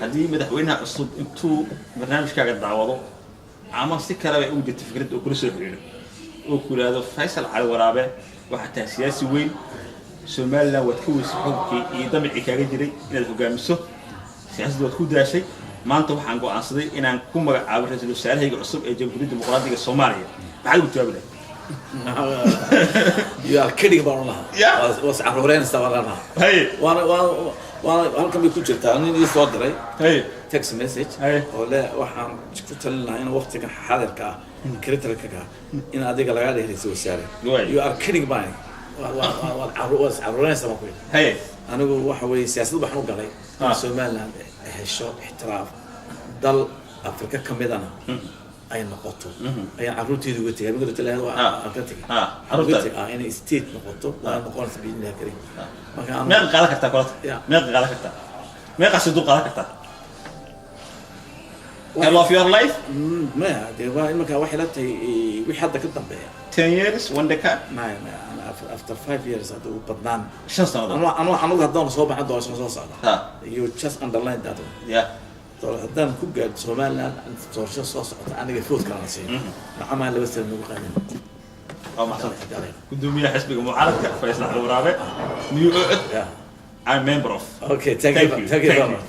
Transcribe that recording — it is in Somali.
هذه مدحوينها عصب انتو برنامج كاغا دعوضو عما سي كلا باي او جت فكرة او كل سو خيرين او كل هذا فيصل على ورابه وحتى سياسي وين سومالنا وتكوس حبكي يدمعي كاغا جيري inaad hogaamiso siyaasadda waad ku daashay maanta waxaan go'aansaday inaan ku magacaabo ra'iisul wasaarahayga cusub ee Jamhuuriyadda Dimuqraadiga Soomaaliya maxaad u jawaabaysaa you are kidding about Allah was arrogant sawarana hey halkan bay ku jirtaa nin ii soo diray hey text message oo leh waxaan ku talinahay in waqtigan xaadirka ah kritika in adiga laga dhigay wasaare you are kidding by was arrogant sawarana hey anigu waxa weey siyaasadda waxaan u galay Soomaaliland hesho ixtiraaf dal Afrika kamidana ay noqoto ay caruurteedu uga tagay uga talaado aan ka tagay caruurteedu in state noqoto waa noqon sabiilna karin marka aan meel qaada kartaa kolad meel qaada kartaa meel qasidu qaada kartaa I love your life ma de waa imaka wax la tay wixii hadda ka dambeeya 10 years one decade after 5 years adu badnaan 5 sano anu hadaan soo baxay doorasho soo socda you just underline that yeah haddaan ku gaad Soomaaliland doorasho soo socota aniga food kana siin maxamed laba sano ugu qaadan oo maxsan gudoomiyaha xisbiga mucaaradka Faysal Cali Waraabe new I'm member of okay thank you very much